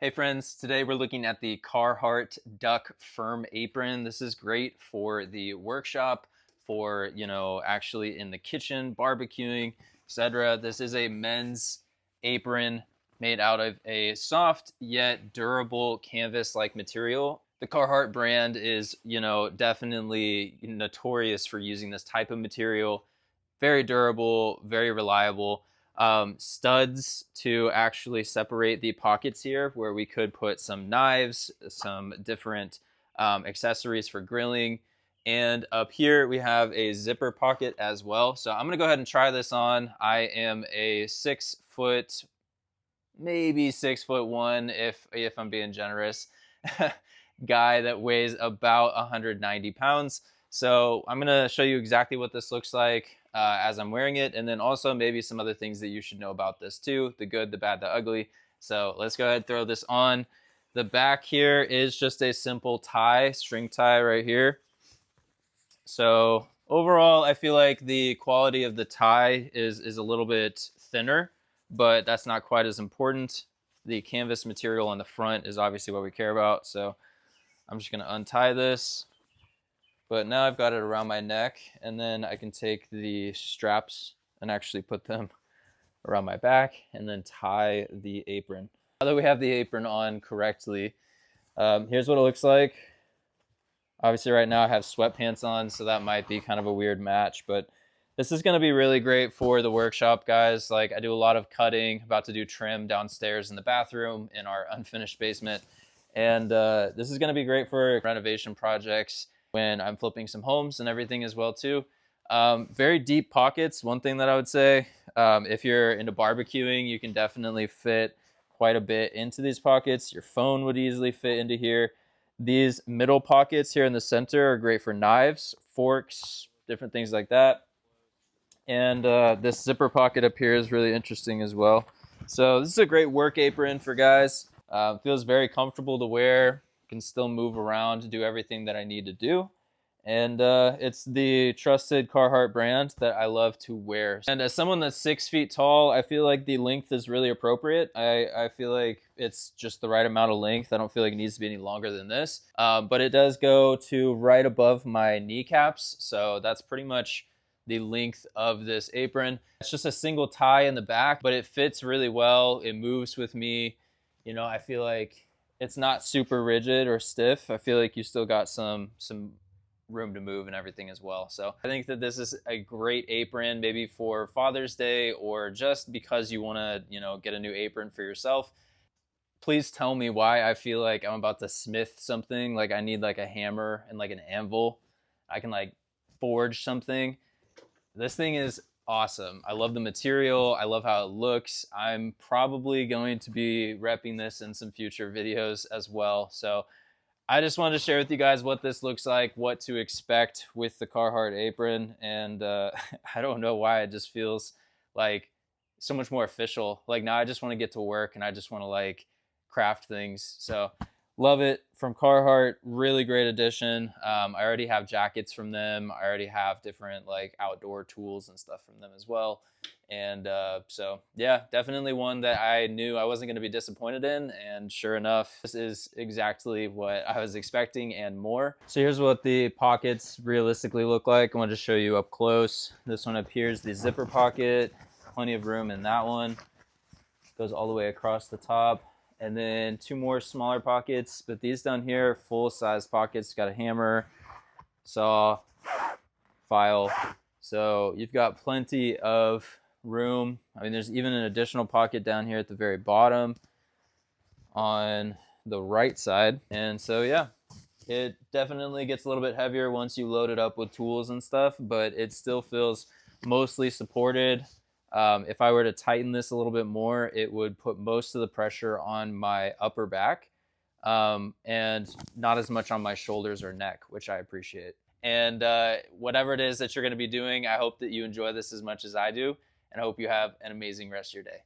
Hey friends, today we're looking at the Carhartt Duck Firm Apron. This is great for the workshop, for, actually in the kitchen, barbecuing, etc. This is a men's apron made out of a soft yet durable canvas-like material. The Carhartt brand is, definitely notorious for using this type of material. Very durable, very reliable. Studs to actually separate the pockets here, where we could put some knives, some different accessories for grilling. And up here we have a zipper pocket as well. So I'm gonna go ahead and try this on. I am a 6 foot, maybe 6'1", if I'm being generous, guy that weighs about 190 pounds. So I'm gonna show you exactly what this looks like as I'm wearing it, and then also maybe some other things that you should know about this too, the good, the bad, the ugly. So let's go ahead and throw this on. The back here is just a simple tie, string tie right here. So overall, I feel like the quality of the tie is a little bit thinner, but that's not quite as important. The canvas material on the front is obviously what we care about. So I'm just gonna untie this. But now I've got it around my neck, and then I can take the straps and actually put them around my back and then tie the apron. Now that we have the apron on correctly, here's what it looks like. Obviously right now I have sweatpants on, so that might be kind of a weird match, but this is gonna be really great for the workshop, guys. Like, I do a lot of cutting, about to do trim downstairs in the bathroom in our unfinished basement. And this is gonna be great for renovation projects when I'm flipping some homes and everything as well too. Very deep pockets. One thing that I would say, if you're into barbecuing, you can definitely fit quite a bit into these pockets. Your phone would easily fit into here. These middle pockets here in the center are great for knives, forks, different things like that. And this zipper pocket up here is really interesting as well. So this is a great work apron for guys. Feels very comfortable to wear. Can still move around, do everything that I need to do. And it's the trusted Carhartt brand that I love to wear. And as someone that's 6 feet tall, I feel like the length is really appropriate. I feel like it's just the right amount of length. I don't feel like it needs to be any longer than this. But it does go to right above my kneecaps. So that's pretty much the length of this apron. It's just a single tie in the back, but it fits really well. It moves with me. I feel like it's not super rigid or stiff. I feel like you still got some room to move and everything as well. So I think that this is a great apron, maybe for Father's Day, or just because you want to, get a new apron for yourself. Please tell me why I feel like I'm about to smith something, like I need like a hammer and like an anvil. I can like forge something. This thing is awesome. I love the material. I love how it looks. I'm probably going to be repping this in some future videos as well. So I just wanted to share with you guys what this looks like, what to expect with the Carhartt apron. And I don't know why it just feels like so much more official. Like, now I just want to get to work and I just want to like craft things. So love it from Carhartt. Really great addition. I already have jackets from them. I already have different like outdoor tools and stuff from them as well. And so yeah, definitely one that I knew I wasn't going to be disappointed in. And sure enough, this is exactly what I was expecting and more. So here's what the pockets realistically look like. I want to show you up close. This one up here is the zipper pocket. Plenty of room in that one. Goes all the way across the top. And then two more smaller pockets, but these down here are full-size pockets. Got a hammer, saw, file. So you've got plenty of room. I mean, there's even an additional pocket down here at the very bottom on the right side. And so yeah, it definitely gets a little bit heavier once you load it up with tools and stuff, but it still feels mostly supported. If I were to tighten this a little bit more, it would put most of the pressure on my upper back and not as much on my shoulders or neck, which I appreciate. And whatever it is that you're going to be doing, I hope that you enjoy this as much as I do, and I hope you have an amazing rest of your day.